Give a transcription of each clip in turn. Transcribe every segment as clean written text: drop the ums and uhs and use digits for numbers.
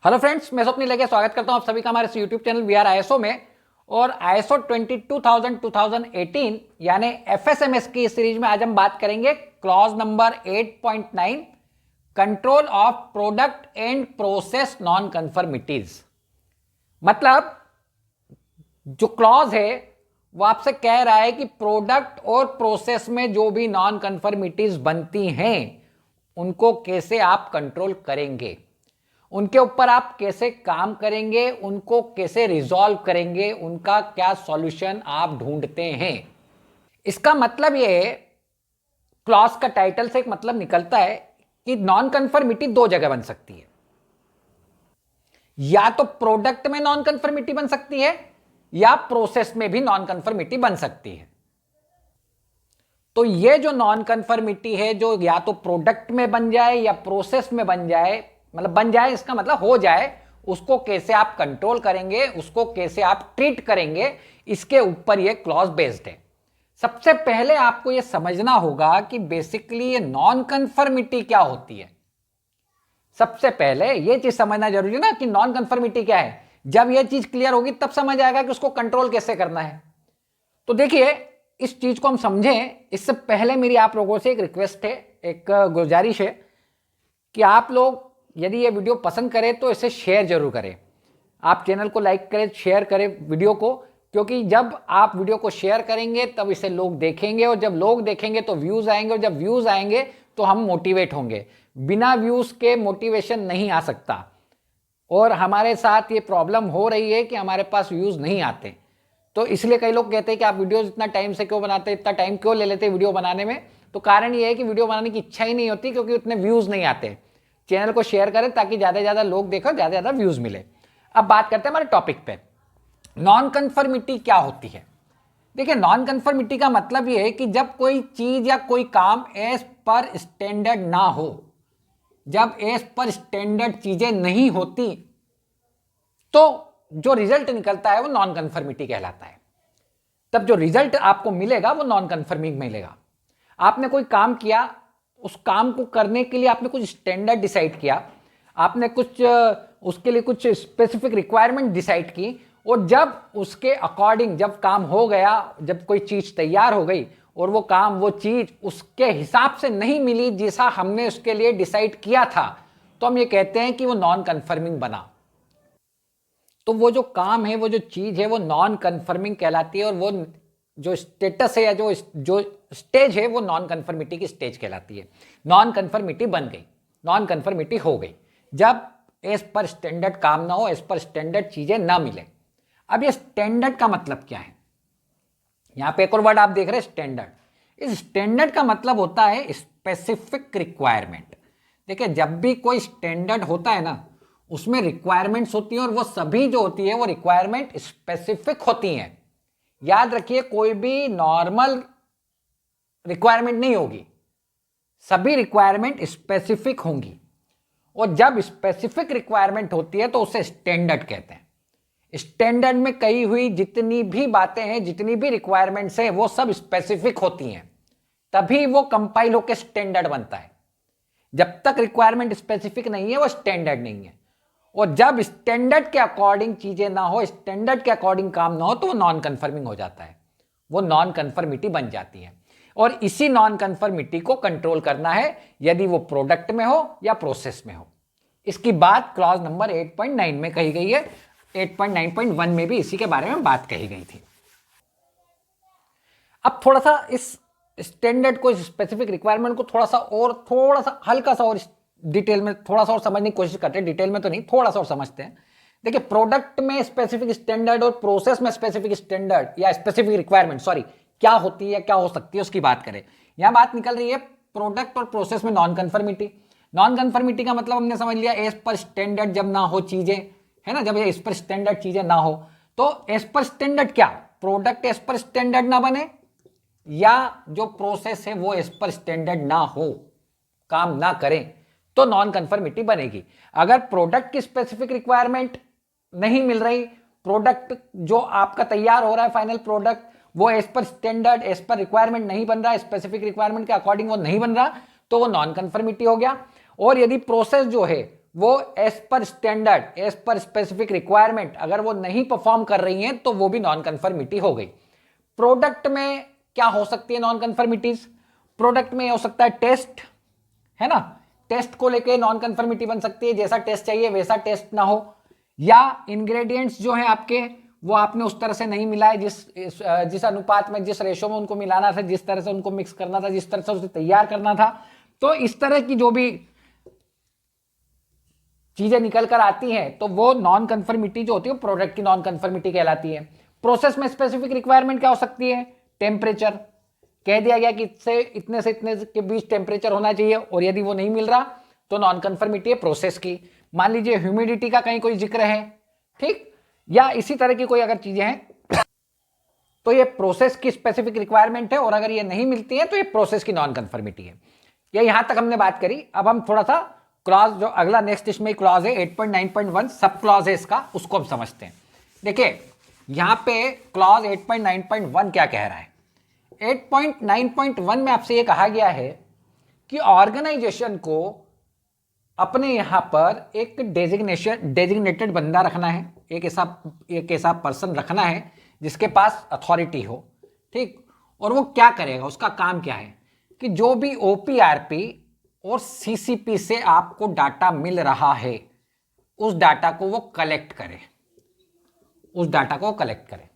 Hello friends, मैं स्वप्निल लेके स्वागत करता हूं आप सभी का हमारे YouTube channel we are ISO में। और आईएसओ 22000-2018 यानी एफएसएमएस की सीरीज में आज हम बात करेंगे clause number 8.9 control of product and process non conformities. मतलब जो क्लॉज है वो आपसे कह रहा है कि प्रोडक्ट और प्रोसेस में जो भी नॉन कन्फर्मिटीज बनती हैं उनको कैसे आप कंट्रोल करेंगे, उनके ऊपर आप कैसे काम करेंगे, उनको कैसे रिजॉल्व करेंगे, उनका क्या सॉल्यूशन आप ढूंढते हैं। इसका मतलब यह है, क्लॉज का टाइटल से एक मतलब निकलता है कि नॉन कन्फर्मिटी दो जगह बन सकती है। या तो प्रोडक्ट में नॉन कन्फर्मिटी बन सकती है या प्रोसेस में भी नॉन कन्फर्मिटी बन सकती है। तो ये जो नॉन कन्फर्मिटी है, जो या तो प्रोडक्ट में बन जाए या प्रोसेस में बन जाए, मतलब बन जाए इसका मतलब हो जाए, उसको कैसे आप कंट्रोल करेंगे, उसको कैसे आप ट्रीट करेंगे, इसके ऊपर ये क्लॉज बेस्ड है। सबसे पहले आपको ये समझना होगा कि बेसिकली ये नॉन कन्फर्मिटी क्या होती है। सबसे पहले ये चीज समझना जरूरी है ना कि नॉन कन्फर्मिटी क्या है। जब ये चीज क्लियर होगी तब समझ आएगा कि उसको कंट्रोल कैसे करना है। तो देखिए, इस चीज को हम समझें इससे पहले मेरी आप लोगों से एक रिक्वेस्ट है, एक गुजारिश है कि आप लोग यदि ये वीडियो पसंद करें तो इसे शेयर जरूर करें। आप चैनल को लाइक करें, शेयर करें वीडियो को, क्योंकि जब आप वीडियो को शेयर करेंगे तब इसे लोग देखेंगे, और जब लोग देखेंगे तो व्यूज आएंगे, और जब व्यूज आएंगे तो हम मोटिवेट होंगे। बिना व्यूज के मोटिवेशन नहीं आ सकता। और हमारे साथ ये प्रॉब्लम हो रही है कि हमारे पास व्यूज नहीं आते। तो इसलिए कई लोग कहते हैं कि आप वीडियो इतना टाइम से क्यों बनाते हैं, इतना टाइम क्यों ले लेते हैं वीडियो बनाने में। तो कारण ये है कि वीडियो बनाने की इच्छा ही नहीं होती, क्योंकि उतने व्यूज नहीं आते। चैनल को शेयर करें ताकि ज्यादा से ज्यादा लोग देखो, ज्यादा से ज्यादा व्यूज मिले। अब बात करते हैं हमारे टॉपिक पे, नॉन कन्फर्मिटी क्या होती है। देखिए, नॉन कन्फर्मिटी का मतलब यह है कि जब कोई चीज या कोई काम एज पर स्टैंडर्ड ना हो, जब एज पर स्टैंडर्ड चीजें नहीं होती, तो जो रिजल्ट निकलता है वो नॉन कन्फर्मिटी कहलाता है। तब जो रिजल्ट आपको मिलेगा वो नॉन कन्फर्मिंग मिलेगा। आपने कोई काम किया, उस काम को करने के लिए आपने कुछ स्टैंडर्ड डिसाइड किया, आपने कुछ उसके लिए कुछ स्पेसिफिक रिक्वायरमेंट डिसाइड की, और जब उसके अकॉर्डिंग जब काम हो गया, जब कोई चीज तैयार हो गई और वो काम, वो चीज उसके हिसाब से नहीं मिली जैसा हमने उसके लिए डिसाइड किया था, तो हम ये कहते हैं कि वो नॉन कन्फर्मिंग बना। तो वो जो काम है, वो जो चीज है, वो नॉन कन्फर्मिंग कहलाती है। और वो जो स्टेटस है या जो स्टेज है, वो नॉन कन्फर्मिटी की स्टेज कहलाती है। नॉन कन्फर्मिटी बन गई, नॉन कन्फर्मिटी हो गई जब एज पर स्टैंडर्ड काम ना हो, एज पर स्टैंडर्ड चीजें ना मिले। अब ये स्टैंडर्ड का मतलब क्या है, यहां पे एक और वर्ड आप देख रहे हैं, स्टैंडर्ड। इस स्टैंडर्ड का मतलब होता है स्पेसिफिक रिक्वायरमेंट। देखिए, जब भी कोई स्टैंडर्ड होता है ना, उसमें रिक्वायरमेंट्स होती हैं, और वो सभी जो होती है वो रिक्वायरमेंट स्पेसिफिक होती हैं। याद रखिए, कोई भी नॉर्मल रिक्वायरमेंट नहीं होगी, सभी रिक्वायरमेंट स्पेसिफिक होंगी। और जब स्पेसिफिक रिक्वायरमेंट होती है तो उसे स्टैंडर्ड कहते हैं। स्टैंडर्ड में कही हुई जितनी भी बातें हैं, जितनी भी रिक्वायरमेंट्स हैं, वो सब स्पेसिफिक होती हैं, तभी वो कंपाइल होकर स्टैंडर्ड बनता है। जब तक रिक्वायरमेंट स्पेसिफिक नहीं है वो स्टैंडर्ड नहीं है। और जब स्टैंडर्ड के अकॉर्डिंग चीजें ना हो, स्टैंडर्ड के अकॉर्डिंग काम ना हो, तो वो नॉन कन्फर्मिंग हो जाता है, वो नॉन कन्फर्मिटी बन जाती है। और इसी नॉन कन्फर्मिटी को कंट्रोल करना है, यदि वो प्रोडक्ट में हो या प्रोसेस में हो। इसकी बात क्लॉज नंबर 8.9 में कही गई है। 8.9.1 में भी इसी के बारे में बात कही गई थी। अब थोड़ा सा इस स्टैंडर्ड को, स्पेसिफिक रिक्वायरमेंट को थोड़ा सा हल्का सा और डिटेल में थोड़ा सा और समझने की कोशिश करते हैं। डिटेल में तो नहीं, थोड़ा सा और समझते हैं। देखिए, प्रोडक्ट में स्पेसिफिक स्टैंडर्ड और प्रोसेस में स्पेसिफिक स्टैंडर्ड या स्पेसिफिक रिक्वायरमेंट क्या होती है, क्या हो सकती है, उसकी बात करें। यहां बात निकल रही है प्रोडक्ट और प्रोसेस में नॉन कन्फर्मिटी। नॉन कन्फर्मिटी का मतलब हमने समझ लिया, एज पर स्टैंडर्ड जब ना हो चीजें, है ना, जब एज पर स्टैंडर्ड चीजें ना हो, तो एज पर स्टैंडर्ड क्या, प्रोडक्ट एज पर स्टैंडर्ड ना बने, या जो प्रोसेस है वो एज पर स्टैंडर्ड ना हो, काम ना करें, तो नॉन कन्फर्मिटी बनेगी। अगर प्रोडक्ट की स्पेसिफिक रिक्वायरमेंट नहीं मिल रही, प्रोडक्ट जो आपका तैयार हो रहा है, फाइनल प्रोडक्ट, वो as per standard, as per requirement नहीं बन रहा, स्पेसिफिक रिक्वायरमेंट के अकॉर्डिंग वो नहीं बन रहा, तो वो नॉन कन्फर्मिटी हो गया। और यदि प्रोसेस जो है वो as per standard, as per specific requirement अगर वो नहीं परफॉर्म कर रही हैं तो वो भी नॉन कंफर्मिटी हो गई। प्रोडक्ट में क्या हो सकती है नॉन कंफर्मिटीज? प्रोडक्ट में हो सकता है टेस्ट, है ना, टेस्ट को लेके नॉन कंफर्मिटी बन सकती है, जैसा टेस्ट चाहिए वैसा टेस्ट ना हो, या इंग्रेडिएंट्स जो हैं आपके वो आपने उस तरह से नहीं मिलाए, जिस अनुपात में, जिस रेशो में उनको मिलाना था, जिस तरह से उनको मिक्स करना था, जिस तरह से उसे तैयार करना था। तो इस तरह की जो भी चीजें निकल कर आती हैं तो वो नॉन कंफर्मिटी जो होती है वो प्रोडक्ट की नॉन कंफर्मिटी कहलाती है। प्रोसेस में स्पेसिफिक रिक्वायरमेंट क्या हो सकती है? टेम्परेचर, कह दिया गया कि इतने से इतने के बीच टेम्परेचर होना चाहिए, और यदि वो नहीं मिल रहा तो नॉन कंफर्मिटी है प्रोसेस की। मान लीजिए ह्यूमिडिटी का कहीं कोई जिक्र है, ठीक, या इसी तरह की कोई अगर चीजें हैं तो ये प्रोसेस की स्पेसिफिक रिक्वायरमेंट है, और अगर ये नहीं मिलती है तो ये प्रोसेस की नॉन कंफर्मिटी है। ये यहां तक हमने बात करी। अब हम थोड़ा सा क्लॉज, जो अगला नेक्स्ट इसमें क्लॉज है 8.9.1 सब क्लॉज है इसका, उसको हम समझते हैं। देखिए यहां पे क्लॉज 8.9.1 क्या कह रहा है। 8.9.1 में आपसे ये कहा गया है कि ऑर्गेनाइजेशन को अपने यहां पर एक डेजिग्नेटेड बंदा रखना है, एक ऐसा पर्सन रखना है जिसके पास अथॉरिटी हो, ठीक, और वो क्या करेगा, उसका काम क्या है कि जो भी ओपीआरपी और सीसीपी से आपको डाटा मिल रहा है उस डाटा को वो कलेक्ट करे, उस डाटा को कलेक्ट करे।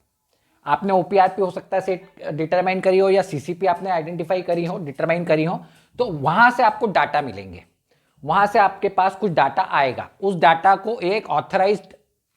आपने ओपीआरपी हो सकता है से डिटरमाइन करी हो, या सीसीपी आपने आइडेंटिफाई करी हो, डिटरमाइन करी हो, तो वहां से आपको डाटा मिलेंगे, वहां से आपके पास कुछ डाटा आएगा। उस डाटा को एक ऑथराइज्ड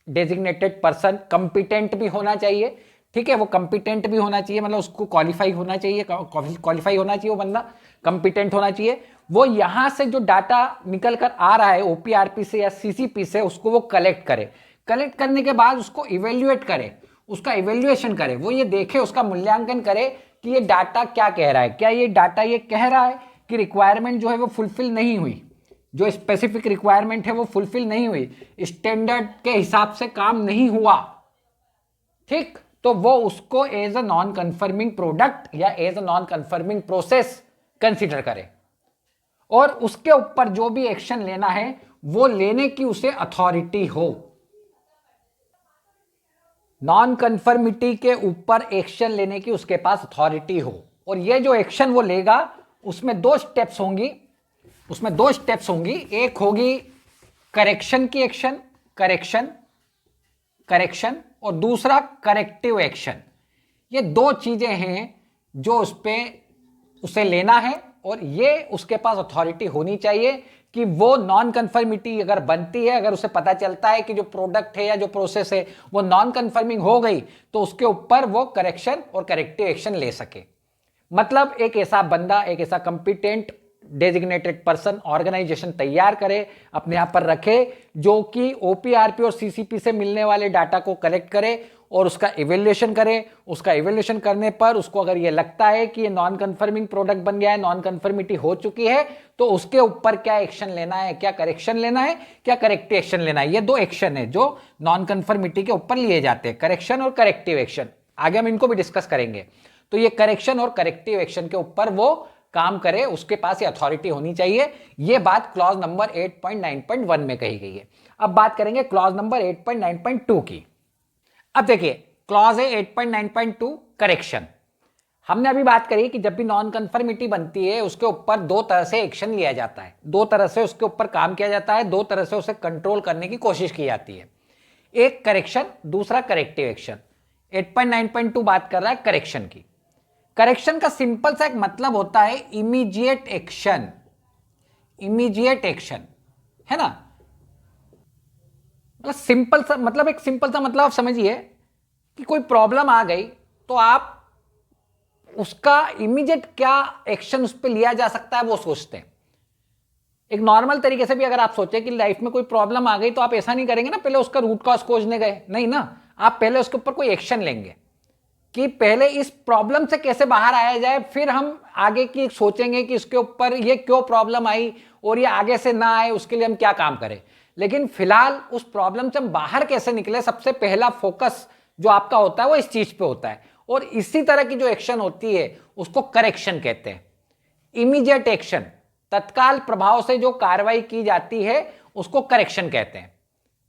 डेजिग्नेटेड पर्सन, कंपिटेंट भी होना चाहिए, ठीक है, वो कंपिटेंट भी होना चाहिए, मतलब उसको क्वालिफाई होना चाहिए, क्वालिफाई होना चाहिए वो बंदा, कंपिटेंट होना चाहिए। वो यहां से जो डाटा निकल कर आ रहा है ओपीआरपी से या सीसीपी से, उसको वो कलेक्ट करे, कलेक्ट करने के बाद उसको इवेल्युएट करे, उसका इवेल्युएशन करे, वो ये देखे, उसका मूल्यांकन करे कि ये डाटा क्या कह रहा है। क्या ये डाटा ये कह रहा है कि रिक्वायरमेंट जो है वो फुलफिल नहीं हुई, जो स्पेसिफिक रिक्वायरमेंट है वो फुलफिल नहीं हुई, स्टैंडर्ड के हिसाब से काम नहीं हुआ, ठीक, तो वो उसको as a non conforming product या as a non conforming process consider करे, और उसके ऊपर जो भी एक्शन लेना है वो लेने की उसे अथॉरिटी हो। नॉन कंफर्मिटी के ऊपर एक्शन लेने की उसके पास अथॉरिटी हो, और ये जो एक्शन वो लेगा उसमें दो स्टेप्स होंगी, उसमें दो स्टेप्स होंगी, एक होगी करेक्शन की एक्शन, करेक्शन, करेक्शन, और दूसरा करेक्टिव एक्शन। ये दो चीजें हैं जो उस पे उसे लेना है, और ये उसके पास अथॉरिटी होनी चाहिए कि वो नॉन कंफर्मिटी अगर बनती है, अगर उसे पता चलता है कि जो प्रोडक्ट है या जो प्रोसेस है वो नॉन कंफर्मिंग हो गई, तो उसके ऊपर वो करेक्शन और करेक्टिव एक्शन ले सके। मतलब एक ऐसा बंदा, एक ऐसा कंपिटेंट डेजिग्नेटेड पर्सन ऑर्गेनाइजेशन तैयार करे, अपने आप पर रखे, जो कि ओपीआरपी और सीसीपी से मिलने वाले डाटा को कलेक्ट करे और उसका इवेल्युएशन करे। उसका इवेल्युएशन करने पर उसको अगर ये लगता है कि ये नॉन कंफर्मिंग प्रोडक्ट बन गया है, नॉन कंफर्मिटी हो चुकी है, तो उसके ऊपर क्या एक्शन लेना है, क्या करेक्शन लेना है, क्या करेक्टिव एक्शन लेना है। ये दो एक्शन है जो नॉन कंफर्मिटी के ऊपर लिए जाते हैं, करेक्शन और करेक्टिव एक्शन। आगे हम इनको भी डिस्कस करेंगे। तो ये करेक्शन और करेक्टिव एक्शन के ऊपर वो काम करे, उसके पास ये अथॉरिटी होनी चाहिए। ये बात क्लॉज नंबर 8.9.1 में कही गई है। अब बात करेंगे क्लॉज नंबर 8.9.2 की। अब देखिए क्लॉज है 8.9.2 करेक्शन। हमने अभी बात करी कि जब भी नॉन कंफर्मिटी बनती है उसके ऊपर दो तरह से एक्शन लिया जाता है, दो तरह से उसके ऊपर काम किया जाता है, दो तरह से उसे कंट्रोल करने की कोशिश की जाती है। एक करेक्शन, दूसरा करेक्टिव एक्शन। 8.9.2 बात कर रहा है करेक्शन की। करेक्शन का सिंपल सा एक मतलब होता है इमीडिएट एक्शन, इमीडिएट एक्शन, है ना। मतलब सिंपल सा मतलब, एक सिंपल सा मतलब आप समझिए कि कोई प्रॉब्लम आ गई तो आप उसका इमीडिएट क्या एक्शन उस पर लिया जा सकता है वो सोचते हैं। एक नॉर्मल तरीके से भी अगर आप सोचें कि लाइफ में कोई प्रॉब्लम आ गई तो आप ऐसा नहीं करेंगे ना पहले उसका रूट कॉज खोजने गए, नहीं ना, आप पहले उसके ऊपर कोई एक्शन लेंगे कि पहले इस प्रॉब्लम से कैसे बाहर आया जाए, फिर हम आगे की सोचेंगे कि इसके ऊपर ये क्यों प्रॉब्लम आई और ये आगे से ना आए, उसके लिए हम क्या काम करें। लेकिन फिलहाल उस प्रॉब्लम से हम बाहर कैसे निकले, सबसे पहला फोकस जो आपका होता है वो इस चीज पे होता है। और इसी तरह की जो एक्शन होती है उसको करेक्शन कहते हैं। इमीडिएट एक्शन, तत्काल प्रभाव से जो कार्रवाई की जाती है उसको करेक्शन कहते हैं।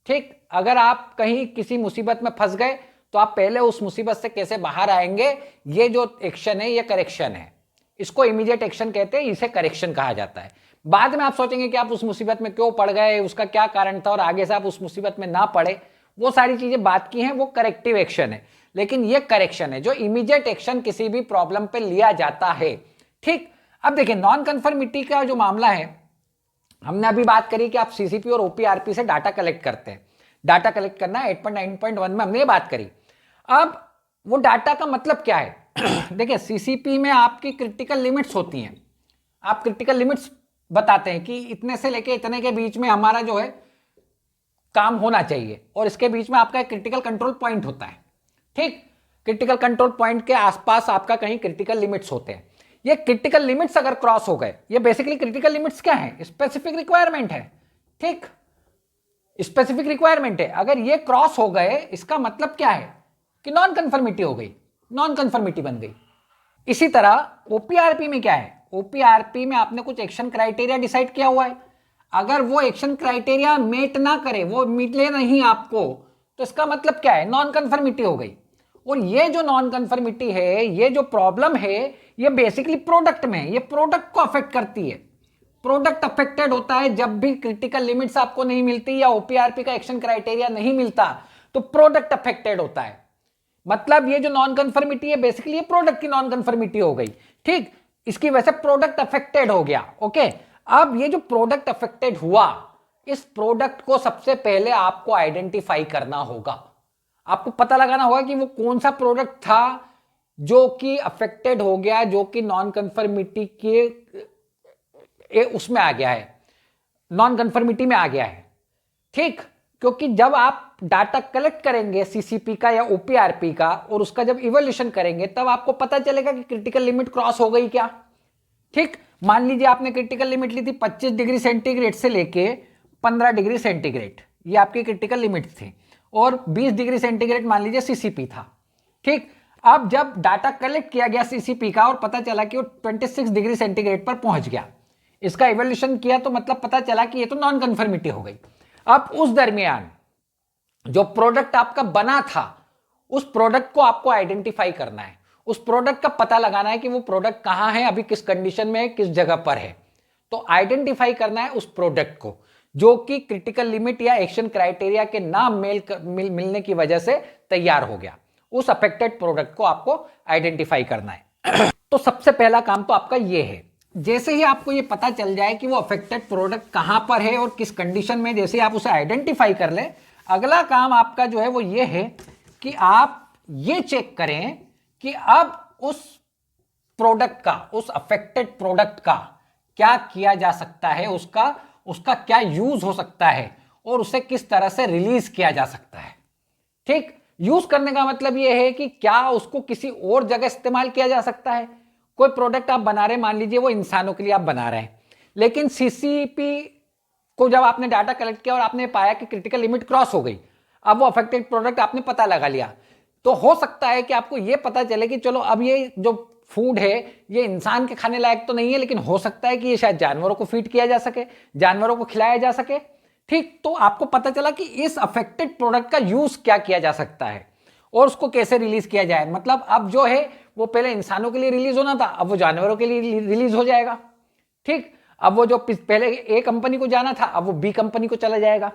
ठीक, अगर आप कहीं किसी मुसीबत में फंस गए तो आप पहले उस मुसीबत से कैसे बाहर आएंगे, ये जो एक्शन है ये करेक्शन है। इसको इमीडिएट एक्शन कहते हैं, इसे करेक्शन कहा जाता है। बाद में आप सोचेंगे कि आप उस मुसीबत में क्यों पड़ गए, उसका क्या कारण था और आगे से आप उस मुसीबत में ना पड़े, वो सारी चीजें बात की हैं, वो करेक्टिव एक्शन है। लेकिन ये करेक्शन है जो इमीडिएट एक्शन किसी भी प्रॉब्लम पे लिया जाता है। ठीक, अब देखिए नॉन कन्फर्मिटी का जो मामला है, हमने अभी बात करी कि आप सीसीपी और ओपीआरपी से डाटा कलेक्ट करते हैं। डाटा कलेक्ट करना है 8.9.1 में हमने ये बात करी। अब वो डाटा का मतलब क्या है देखिए सीसीपी में आपकी क्रिटिकल लिमिट्स होती हैं। आप क्रिटिकल लिमिट्स बताते हैं कि इतने से लेके इतने के बीच में हमारा जो है काम होना चाहिए, और इसके बीच में आपका एक क्रिटिकल कंट्रोल पॉइंट होता है। ठीक, क्रिटिकल कंट्रोल पॉइंट के आसपास आपका कहीं क्रिटिकल लिमिट्स होते हैं। ये क्रिटिकल लिमिट्स अगर क्रॉस हो गए, ये बेसिकली क्रिटिकल लिमिट्स क्या है, स्पेसिफिक रिक्वायरमेंट है। ठीक, स्पेसिफिक रिक्वायरमेंट है, अगर ये क्रॉस हो गए इसका मतलब क्या है कि नॉन कन्फर्मिटी हो गई, नॉन कन्फर्मिटी बन गई। इसी तरह ओपीआरपी में क्या है, ओपीआरपी में आपने कुछ एक्शन क्राइटेरिया डिसाइड किया हुआ है, अगर वो एक्शन क्राइटेरिया मीट ना करे, वो मिले नहीं आपको, तो इसका मतलब क्या है, नॉन कन्फर्मिटी हो गई। और ये जो नॉन कन्फर्मिटी है, ये जो प्रॉब्लम है, ये बेसिकली प्रोडक्ट में, ये प्रोडक्ट को अफेक्ट करती है। प्रोडक्ट अफेक्टेड होता है जब भी क्रिटिकल लिमिट्स आपको नहीं मिलती या ओपीआरपी का एक्शन क्राइटेरिया नहीं मिलता, तो प्रोडक्ट अफेक्टेड होता है। मतलब ये जो नॉन कन्फर्मिटी है बेसिकली ये प्रोडक्ट की नॉन कन्फर्मिटी हो गई। ठीक, इसकी वजह से प्रोडक्ट अफेक्टेड हो गया। ओके, अब ये जो प्रोडक्ट अफेक्टेड हुआ, इस प्रोडक्ट को सबसे पहले आपको आइडेंटिफाई करना होगा। आपको पता लगाना होगा कि वो कौन सा प्रोडक्ट था जो कि अफेक्टेड हो गया, जो कि नॉन कन्फर्मिटी के उसमें आ गया है, नॉन कन्फर्मिटी में आ गया है। ठीक, क्योंकि जब आप डाटा कलेक्ट करेंगे सीसीपी का या ओपीआरपी का, और उसका जब इवोल्यूशन करेंगे, तब आपको पता चलेगा कि क्रिटिकल लिमिट क्रॉस हो गई क्या। ठीक, मान लीजिए आपने क्रिटिकल लिमिट ली थी 25 डिग्री सेंटीग्रेड से लेके 15 डिग्री सेंटीग्रेड, ये आपकी क्रिटिकल लिमिट थी, और 20 डिग्री सेंटीग्रेड मान लीजिए सीसीपी था। ठीक, अब जब डाटा कलेक्ट किया गया सीसीपी का और पता चला कि वो 26 डिग्री सेंटीग्रेड पर पहुंच गया, इसका इवोल्यूशन किया तो मतलब पता चला कि ये तो नॉन कन्फर्मिटी हो गई। अब उस दरमियान जो प्रोडक्ट आपका बना था, उस प्रोडक्ट को आपको आइडेंटिफाई करना है, उस प्रोडक्ट का पता लगाना है कि वो प्रोडक्ट कहां है, अभी किस कंडीशन में है, किस जगह पर है। तो आइडेंटिफाई करना है उस प्रोडक्ट को जो कि क्रिटिकल लिमिट या एक्शन क्राइटेरिया के ना मिलने की वजह से तैयार हो गया। उस अफेक्टेड प्रोडक्ट को आपको आइडेंटिफाई करना है तो सबसे पहला काम तो आपका ये है। जैसे ही आपको ये पता चल जाए कि वो अफेक्टेड प्रोडक्ट कहां पर है और किस कंडीशन में, जैसे आप उसे आइडेंटिफाई कर ले, अगला काम आपका जो है वो ये है कि आप ये चेक करें कि अब उस प्रोडक्ट का, उस अफेक्टेड प्रोडक्ट का क्या किया जा सकता है, उसका क्या यूज हो सकता है और उसे किस तरह से रिलीज किया जा सकता है। ठीक, यूज करने का मतलब यह है कि क्या उसको किसी और जगह इस्तेमाल किया जा सकता है। कोई प्रोडक्ट आप बना रहे हैं, मान लीजिए वो इंसानों के लिए आप बना रहे हैं, लेकिन सीसीपी को जब आपने डाटा कलेक्ट किया और आपने पाया कि क्रिटिकल लिमिट क्रॉस हो गई, अब वो अफेक्टेड प्रोडक्ट आपने पता लगा लिया, तो हो सकता है कि आपको ये पता चले कि चलो अब ये जो फूड है ये इंसान के खाने लायक तो नहीं है, लेकिन हो सकता है कि ये शायद जानवरों को फीड किया जा सके, जानवरों को खिलाया जा सके। ठीक, तो आपको पता चला कि इस अफेक्टेड प्रोडक्ट का यूज क्या किया जा सकता है और उसको कैसे रिलीज किया जाए। मतलब अब जो है वो पहले इंसानों के लिए रिलीज होना था, अब वो जानवरों के लिए रिलीज हो जाएगा। ठीक, अब वो जो पहले ए कंपनी को जाना था, अब वो बी कंपनी को चला जाएगा।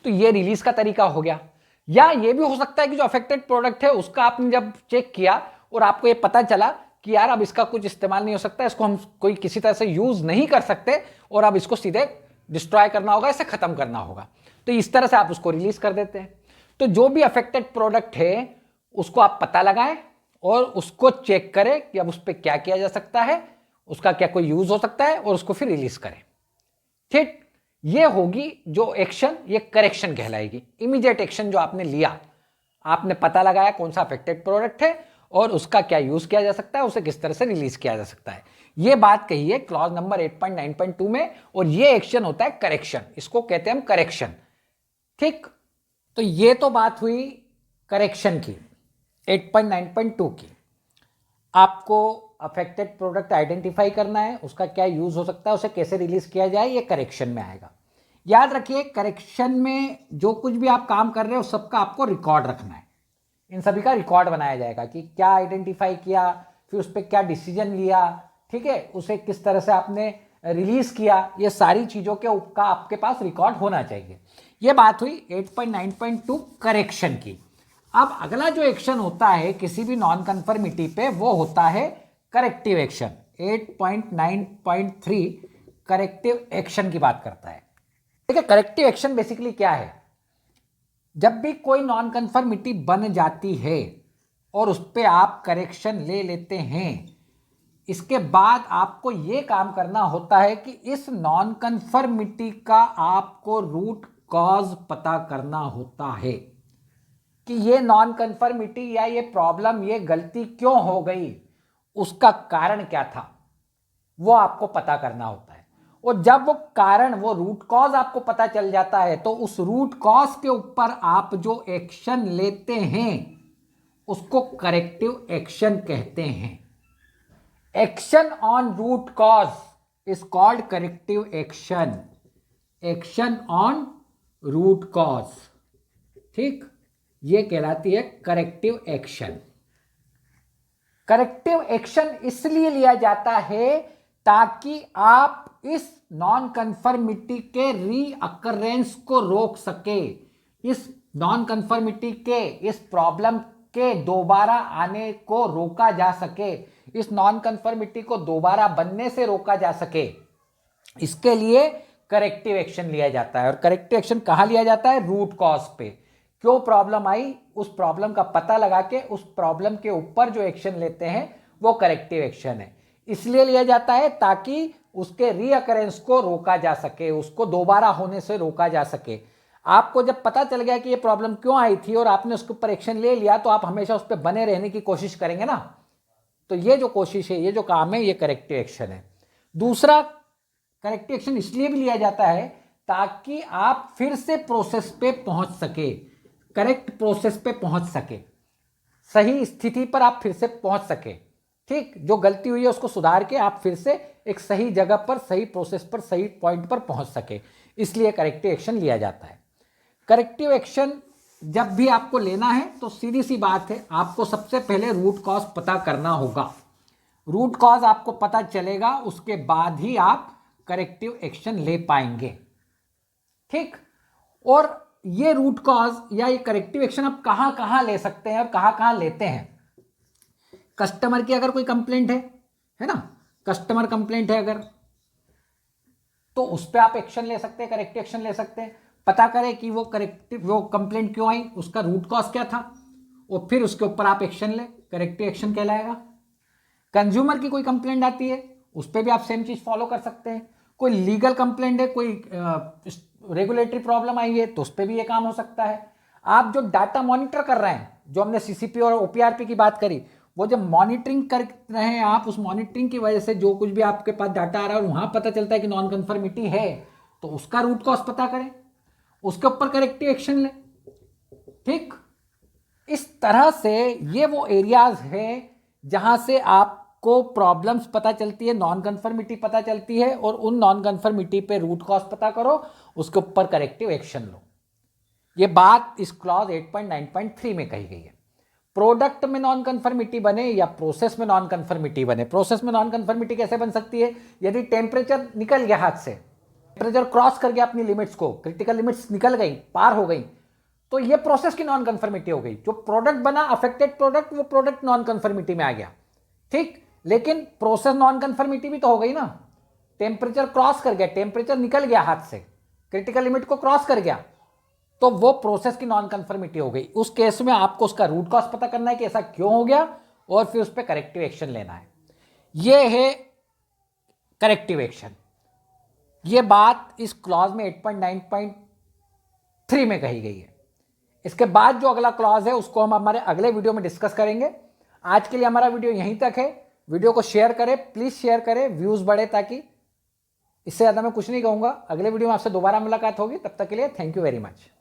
तो ये रिलीज का तरीका हो गया। या ये भी हो सकता है कि जो अफेक्टेड प्रोडक्ट है उसका आपने जब चेक किया और आपको ये पता चला कि यार अब इसका कुछ इस्तेमाल नहीं हो सकता, इसको हम कोई किसी तरह से यूज नहीं कर सकते और अब इसको सीधे डिस्ट्रॉय करना होगा, इसे खत्म करना होगा, तो इस तरह से आप उसको रिलीज कर देते हैं। तो जो भी अफेक्टेड प्रोडक्ट है उसको आप पता लगाएं और उसको चेक करें कि अब उस पर क्या किया जा सकता है, उसका क्या कोई यूज हो सकता है, और उसको फिर रिलीज करें। ठीक, ये होगी जो एक्शन, ये करेक्शन कहलाएगी। इमीडिएट एक्शन जो आपने लिया, आपने पता लगाया कौन सा अफेक्टेड प्रोडक्ट है और उसका क्या यूज किया जा सकता है, उसे किस तरह से रिलीज किया जा सकता है। ये बात कही है क्लॉज नंबर 8.9.2 में, और ये एक्शन होता है करेक्शन, इसको कहते हैं हम करेक्शन। ठीक, तो ये तो बात हुई करेक्शन की 8.9.2 की। आपको अफेक्टेड प्रोडक्ट आइडेंटिफाई करना है, उसका क्या यूज हो सकता है, उसे कैसे रिलीज किया जाए, ये करेक्शन में आएगा। याद रखिए करेक्शन में जो कुछ भी आप काम कर रहे हो सबका आपको रिकॉर्ड रखना है, इन सभी का रिकॉर्ड बनाया जाएगा कि क्या आइडेंटिफाई किया, फिर उस पर क्या डिसीजन लिया, ठीक है, उसे किस तरह से आपने रिलीज किया, ये सारी चीजों के का आपके पास रिकॉर्ड होना चाहिए। ये बात हुई 8.9.2 करेक्शन की। अब अगला जो एक्शन होता है किसी भी नॉन कन्फर्मिटी पे वो होता है करेक्टिव एक्शन। 8.9.3 करेक्टिव एक्शन की बात करता है। ठीक है, करेक्टिव एक्शन बेसिकली क्या है? जब भी कोई नॉन कन्फर्मिटी बन जाती है और उस पर आप करेक्शन ले लेते हैं, इसके बाद आपको यह काम करना होता है कि इस नॉन कन्फर्मिटी का आपको रूट कॉज पता करना होता है कि ये नॉन कन्फर्मिटी या ये प्रॉब्लम, ये गलती क्यों हो गई, उसका कारण क्या था, वो आपको पता करना होता है। और जब वो कारण, वो रूट कॉज आपको पता चल जाता है तो उस रूट कॉज के ऊपर आप जो एक्शन लेते हैं उसको करेक्टिव एक्शन कहते हैं। Action on root cause is called corrective action. Action on root cause, ठीक, ये कहलाती है करेक्टिव एक्शन। करेक्टिव एक्शन इसलिए लिया जाता है ताकि आप इस नॉन कन्फर्मिटी के रीअकरेंस को रोक सके, इस नॉन कन्फर्मिटी के, इस प्रॉब्लम के दोबारा आने को रोका जा सके, इस नॉन कन्फर्मिटी को दोबारा बनने से रोका जा सके। इसके लिए करेक्टिव एक्शन लिया जाता है। और करेक्टिव एक्शन कहां लिया जाता है? रूट कॉज पे। क्यों प्रॉब्लम आई, उस प्रॉब्लम का पता लगा के उस प्रॉब्लम के ऊपर जो एक्शन लेते हैं वो करेक्टिव एक्शन है। इसलिए लिया जाता है ताकि उसके रीअकरेंस को रोका जा सके, उसको दोबारा होने से रोका जा सके। आपको जब पता चल गया कि ये प्रॉब्लम क्यों आई थी और आपने उसके ऊपर एक्शन ले लिया तो आप हमेशा उस पर बने रहने की कोशिश करेंगे ना। तो ये जो कोशिश है, ये जो काम है, ये करेक्टिव एक्शन है। दूसरा, करेक्टिव एक्शन इसलिए भी लिया जाता है ताकि आप फिर से प्रोसेस पे पहुंच सके, करेक्ट प्रोसेस पे पहुंच सके, सही स्थिति पर आप फिर से पहुंच सके। ठीक, जो गलती हुई है उसको सुधार के आप फिर से एक सही जगह पर, सही प्रोसेस पर, सही पॉइंट पर पहुंच सके, इसलिए करेक्टिव एक्शन लिया जाता है। करेक्टिव एक्शन जब भी आपको लेना है तो सीधी सी बात है, आपको सबसे पहले रूट कॉज पता करना होगा। रूट कॉज आपको पता चलेगा, उसके बाद ही आप करेक्टिव एक्शन ले पाएंगे। ठीक, और ये रूट कॉज या ये करेक्टिव एक्शन आप कहां कहां ले सकते हैं और कहां कहां लेते हैं? कस्टमर की अगर कोई कंप्लेंट है ना, कस्टमर कंप्लेंट है अगर, तो उस पर आप एक्शन ले सकते हैं, करेक्टिव एक्शन ले सकते हैं। पता करें कि वो कंप्लेंट क्यों आई, उसका रूट कॉज क्या था, और फिर उसके ऊपर आप एक्शन ले, करेक्टिव एक्शन कहलाएगा। कंज्यूमर की कोई कंप्लेंट आती है, उस पर भी आप सेम चीज फॉलो कर सकते हैं। कोई लीगल कंप्लेंट है, कोई रेगुलेटरी प्रॉब्लम आई है, तो उस पर भी ये काम हो सकता है। आप जो डाटा मॉनिटर कर रहे हैं, जो हमने सीसीपी और ओपीआरपी की बात करी, वो जब मॉनिटरिंग कर रहे हैं आप, उस मॉनिटरिंग की वजह से जो कुछ भी आपके पास डाटा आ रहा है और वहां पता चलता है कि नॉन कन्फर्मिटी है, तो उसका रूट कॉज पता करें, उसके ऊपर करेक्टिव एक्शन लें। ठीक, इस तरह से ये वो एरियाज है जहां से आपको प्रॉब्लम्स पता चलती है, नॉन कन्फर्मिटी पता चलती है, और उन नॉन कन्फर्मिटी पे रूट कॉज पता करो, उसके ऊपर करेक्टिव एक्शन लो। ये बात इस क्लॉज 8.9.3 में कही गई है। प्रोडक्ट में नॉन कन्फर्मिटी बने या प्रोसेस में नॉन कन्फर्मिटी बने। प्रोसेस में नॉन कन्फर्मिटी कैसे बन सकती है? यदि टेम्परेचर निकल गया हाथ से, टेम्परेचर क्रॉस कर गया अपनी लिमिट्स को, क्रिटिकल लिमिट्स निकल गई, पार हो गई, तो ये प्रोसेस की नॉन कन्फर्मिटी हो गई। जो प्रोडक्ट बना, अफेक्टेड प्रोडक्ट, वो प्रोडक्ट नॉन कन्फर्मिटी में आ गया। ठीक, लेकिन प्रोसेस नॉन कन्फर्मिटी भी तो हो गई ना। टेम्परेचर क्रॉस कर गया, टेम्परेचर निकल गया हाथ से, क्रिटिकल लिमिट को क्रॉस कर गया, तो वो प्रोसेस की नॉन कन्फर्मिटी हो गई। उस केस में आपको उसका रूट कॉज पता करना है कि ऐसा क्यों हो गया, और फिर उस पर करेक्टिव एक्शन लेना है। ये है करेक्टिव एक्शन। ये बात इस क्लॉज में 8.9.3 में कही गई है। इसके बाद जो अगला क्लॉज है उसको हम हमारे अगले वीडियो में डिस्कस करेंगे। आज के लिए हमारा वीडियो यहीं तक है। वीडियो को शेयर करें, प्लीज शेयर करें, व्यूज बढ़े, ताकि इससे ज्यादा मैं कुछ नहीं कहूंगा। अगले वीडियो में आपसे दोबारा मुलाकात होगी, तब तक के लिए थैंक यू वेरी मच।